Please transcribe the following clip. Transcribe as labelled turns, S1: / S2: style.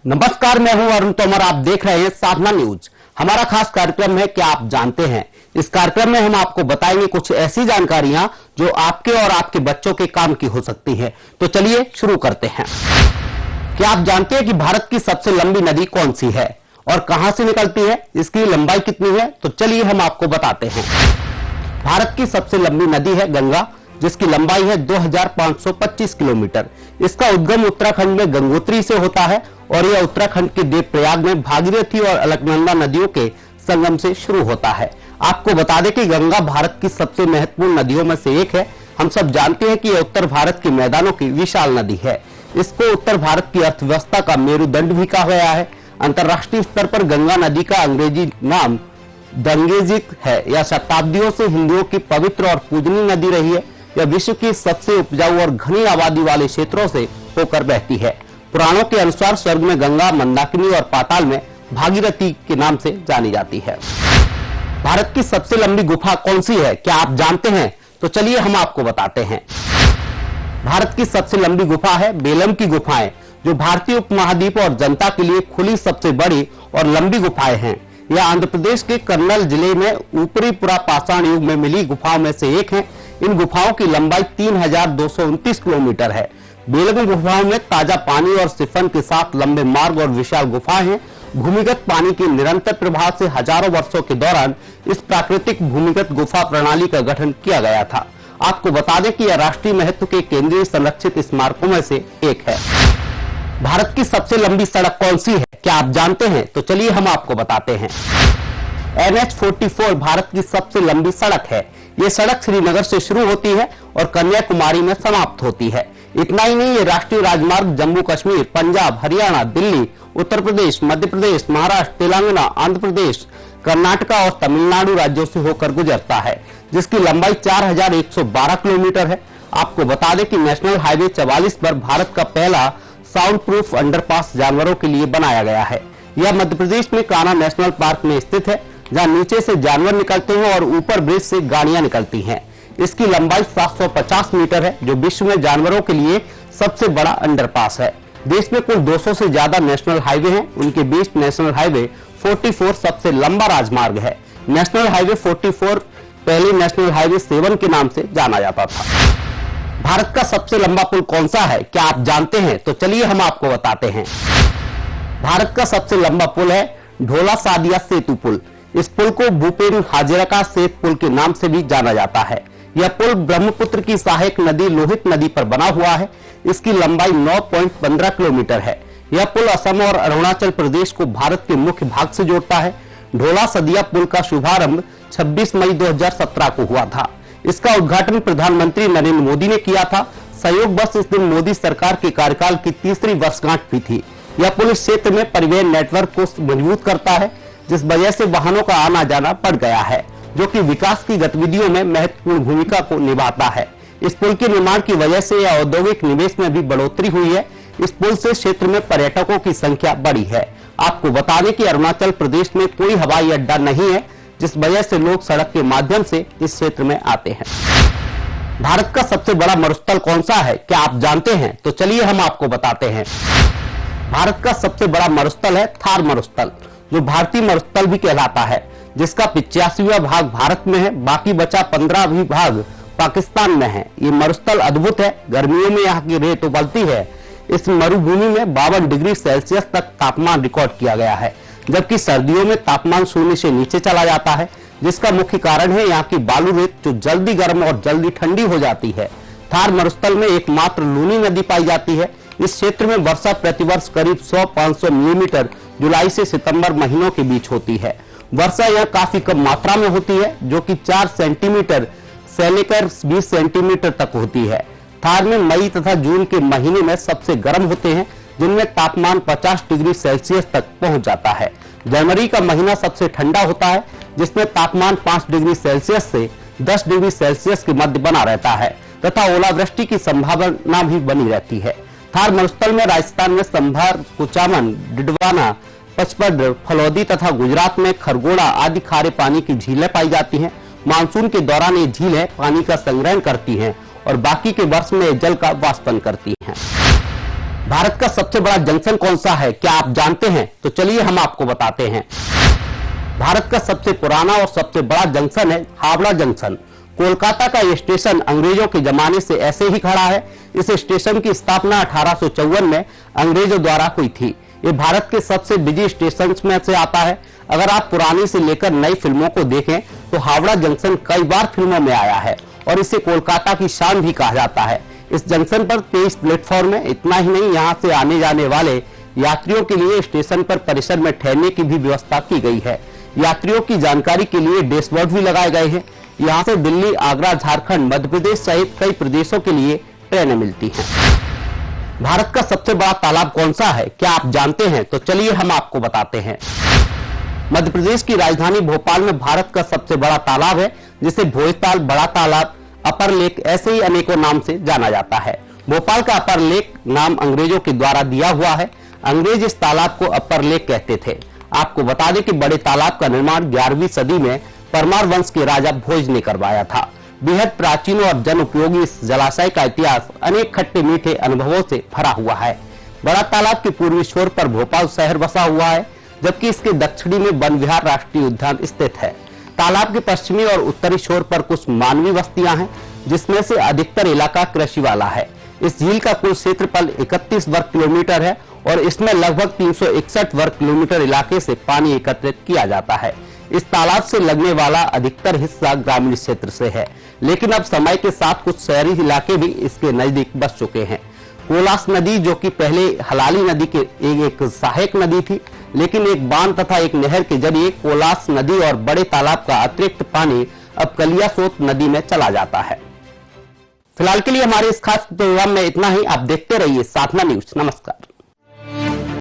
S1: नमस्कार, मैं हूं अरुण तोमर। आप देख रहे हैं साधना न्यूज। हमारा खास कार्यक्रम है क्या आप जानते हैं। इस कार्यक्रम में हम आपको बताएंगे कुछ ऐसी जानकारियां जो आपके और आपके बच्चों के काम की हो सकती है। तो चलिए शुरू करते हैं। क्या आप जानते हैं कि भारत की सबसे लंबी नदी कौन सी है और कहां से निकलती है, इसकी लंबाई कितनी है? तो चलिए हम आपको बताते हैं। भारत की सबसे लंबी नदी है गंगा, जिसकी लंबाई है 2525 किलोमीटर। इसका उद्गम उत्तराखंड में गंगोत्री से होता है और यह उत्तराखंड के देवप्रयाग में भागीरथी और अलकनंदा नदियों के संगम से शुरू होता है। आपको बता दें कि गंगा भारत की सबसे महत्वपूर्ण नदियों में से एक है। हम सब जानते हैं कि यह उत्तर भारत के मैदानों की विशाल नदी है। इसको उत्तर भारत की अर्थव्यवस्था का मेरुदंड भी कहा गया है। अंतर्राष्ट्रीय स्तर पर गंगा नदी का अंग्रेजी नाम गंगेजिक है। यह शताब्दियों से हिंदुओं की पवित्र और पूजनीय नदी रही है। यह विश्व की सबसे उपजाऊ और घनी आबादी वाले क्षेत्रों से होकर बहती है। पुराणों के अनुसार स्वर्ग में गंगा, मंदाकिनी और पाताल में भागीरथी के नाम से जानी जाती है। भारत की सबसे लंबी गुफा कौन सी है, क्या आप जानते हैं? तो चलिए हम आपको बताते हैं। भारत की सबसे लंबी गुफा है बेलम की गुफाएं, जो भारतीय उपमहाद्वीप और जनता के लिए खुली सबसे बड़ी और लंबी गुफाएं हैं। यह आंध्र प्रदेश के कर्नल जिले में ऊपरी पुरा पाषाण युग में मिली गुफाओं में से एक है। इन गुफाओं की लंबाई 3229 किलोमीटर है। बेलम गुफाओं में ताजा पानी और सिफन के साथ लंबे मार्ग और विशाल गुफाएं हैं। भूमिगत पानी के निरंतर प्रवाह से हजारों वर्षों के दौरान इस प्राकृतिक भूमिगत गुफा प्रणाली का गठन किया गया था। आपको बता दें कि यह राष्ट्रीय महत्व के केंद्रीय संरक्षित स्मारकों में से एक है। भारत की सबसे लंबी सड़क कौन सी है, क्या आप जानते हैं? तो चलिए हम आपको बताते हैं। NH-44 भारत की सबसे लंबी सड़क है। ये सड़क श्रीनगर से शुरू होती है और कन्याकुमारी में समाप्त होती है। इतना ही नहीं, ये राष्ट्रीय राजमार्ग जम्मू कश्मीर, पंजाब, हरियाणा, दिल्ली, उत्तर प्रदेश, मध्य प्रदेश, महाराष्ट्र, तेलंगाना, आंध्र प्रदेश, कर्नाटका और तमिलनाडु राज्यों से होकर गुजरता है, जिसकी लंबाई 4112 किलोमीटर है। आपको बता दें कि नेशनल हाईवे 44 पर भारत का पहला साउंड प्रूफ अंडरपास जानवरों के लिए बनाया गया है। यह मध्य प्रदेश में कान्हा नेशनल पार्क में स्थित है, जहां नीचे से जानवर निकलते हैं और ऊपर ब्रिज से गाड़ियां निकलती हैं। इसकी लंबाई 750 मीटर है, जो विश्व में जानवरों के लिए सबसे बड़ा अंडरपास है। देश में कुल 200 से ज्यादा नेशनल हाईवे हैं। उनके बीच नेशनल हाईवे 44 सबसे लंबा राजमार्ग है। नेशनल हाईवे 44 पहले नेशनल हाईवे 7 के नाम से जाना जाता था। भारत का सबसे लंबा पुल कौन सा है, क्या आप जानते हैं? तो चलिए हम आपको बताते हैं। भारत का सबसे लंबा पुल है ढोला सादिया सेतु पुल। इस पुल को भूपेन हाजरिका सेतु पुल के नाम से भी जाना जाता है। यह पुल ब्रह्मपुत्र की सहायक नदी लोहित नदी पर बना हुआ है। इसकी लंबाई 9.15 किलोमीटर है। यह पुल असम और अरुणाचल प्रदेश को भारत के मुख्य भाग से जोड़ता है। ढोला सदिया पुल का शुभारंभ 26 मई 2017 को हुआ था। इसका उद्घाटन प्रधानमंत्री नरेंद्र मोदी ने किया था। संयोग बस इस दिन मोदी सरकार के कार्यकाल की तीसरी वर्षगांठ भी थी। यह पुल इस क्षेत्र में परिवहन नेटवर्क को मजबूत करता है, जिस वजह से वाहनों का आना जाना बढ़ गया है, जो कि विकास की गतिविधियों में महत्वपूर्ण भूमिका को निभाता है। इस पुल के निर्माण की वजह से औद्योगिक निवेश में भी बढ़ोतरी हुई है। इस पुल से क्षेत्र में पर्यटकों की संख्या बढ़ी है। आपको बता दें कि अरुणाचल प्रदेश में कोई हवाई अड्डा नहीं है, जिस वजह से लोग सड़क के माध्यम से इस क्षेत्र में आते हैं। भारत का सबसे बड़ा मरुस्थल कौन सा है, क्या आप जानते हैं? तो चलिए हम आपको बताते हैं। भारत का सबसे बड़ा मरुस्थल है थार मरुस्थल, जो भारतीय मरुस्थल भी कहलाता है, जिसका 85वां भाग भारत में है। बाकी बचा 15वां भाग पाकिस्तान में है। ये मरुस्थल अद्भुत है। गर्मियों में यहाँ की रेत उबलती है। इस मरुभूमि में 52 डिग्री सेल्सियस तक तापमान रिकॉर्ड किया गया है, जबकि सर्दियों में तापमान शून्य से नीचे चला जाता है, जिसका मुख्य कारण है यहाँ की बालू रेत, जो जल्दी गर्म और जल्दी ठंडी हो जाती है। थार मरुस्थल में एकमात्र लूनी नदी पाई जाती है। इस क्षेत्र में वर्षा प्रतिवर्ष करीब 100-500 मिलीमीटर जुलाई से सितंबर महीनों के बीच होती है। वर्षा यहाँ काफी कम मात्रा में होती है, जो कि 4 सेंटीमीटर से लेकर 20 सेंटीमीटर तक होती है। थार में मई तथा जून के महीने में सबसे गर्म होते हैं, जिनमें तापमान 50 डिग्री सेल्सियस तक पहुंच जाता है। जनवरी का महीना सबसे ठंडा होता है, जिसमें तापमान 5 डिग्री सेल्सियस से 10 डिग्री सेल्सियस के मध्य बना रहता है तथा ओलावृष्टि की संभावना भी बनी रहती है। थार मरुस्थल में राजस्थान में संभार, कुचामन, डिडवाना, पचपड़, फलौदी तथा गुजरात में खरगोड़ा आदि खारे पानी की झीलें पाई जाती हैं। मानसून के दौरान ये झीलें पानी का संग्रहण करती हैं और बाकी के वर्ष में जल का वाष्पन करती हैं। भारत का सबसे बड़ा जंक्शन कौन सा है, क्या आप जानते हैं? तो चलिए हम आपको बताते हैं। भारत का सबसे पुराना और सबसे बड़ा जंक्शन है हावड़ा जंक्शन। कोलकाता का यह स्टेशन अंग्रेजों के जमाने से ऐसे ही खड़ा है। इस स्टेशन की स्थापना 1854 में अंग्रेजों द्वारा हुई थी। ये भारत के सबसे बिजी स्टेशन में से आता है। अगर आप पुरानी से लेकर नई फिल्मों को देखें तो हावड़ा जंक्शन कई बार फिल्मों में आया है और इसे कोलकाता की शान भी कहा जाता है। इस जंक्शन पर 23 प्लेटफॉर्म है। इतना ही नहीं, यहाँ से आने जाने वाले यात्रियों के लिए स्टेशन पर परिसर में ठहरने की भी व्यवस्था की गई है। यात्रियों की जानकारी के लिए डैशबोर्ड भी लगाए गए हैं। यहाँ से दिल्ली, आगरा, झारखंड, मध्य प्रदेश सहित कई प्रदेशों के लिए ट्रेनें मिलती हैं। भारत का सबसे बड़ा तालाब कौन सा है, क्या आप जानते हैं? तो चलिए हम आपको बताते हैं। मध्य प्रदेश की राजधानी भोपाल में भारत का सबसे बड़ा तालाब है, जिसे भोजताल, बड़ा तालाब, अपर लेक ऐसे ही अनेकों नाम से जाना जाता है। भोपाल का अपर लेक नाम अंग्रेजों के द्वारा दिया हुआ है। अंग्रेज इस तालाब को अपर लेक कहते थे। आपको बता दें कि बड़े तालाब का निर्माण 11वीं सदी में परमार वंश के राजा भोज ने करवाया था। बेहद प्राचीन और जन उपयोगी इस जलाशय का इतिहास अनेक खट्टे मीठे अनुभवों से भरा हुआ है। बड़ा तालाब के पूर्वी छोर पर भोपाल शहर बसा हुआ है, जबकि इसके दक्षिणी में वन विहार राष्ट्रीय उद्यान स्थित है। तालाब के पश्चिमी और उत्तरी छोर पर कुछ मानवी बस्तियां हैं, जिसमें से अधिकतर इलाका कृषि वाला है। इस झील का कुल क्षेत्रफल 31 वर्ग किलोमीटर है और इसमें लगभग 361 वर्ग किलोमीटर इलाके से पानी एकत्रित किया जाता है। इस तालाब से लगने वाला अधिकतर हिस्सा ग्रामीण क्षेत्र से है, लेकिन अब समय के साथ कुछ शहरी इलाके भी इसके नजदीक बस चुके हैं। कोलास नदी, जो कि पहले हलाली नदी के एक सहायक नदी थी, लेकिन एक बांध तथा एक नहर के जरिए कोलास नदी और बड़े तालाब का अतिरिक्त पानी अब कलियासोत नदी में चला जाता है। फिलहाल के लिए हमारे इस खास प्रोग्राम में इतना ही। आप देखते रहिए साधना न्यूज। नमस्कार।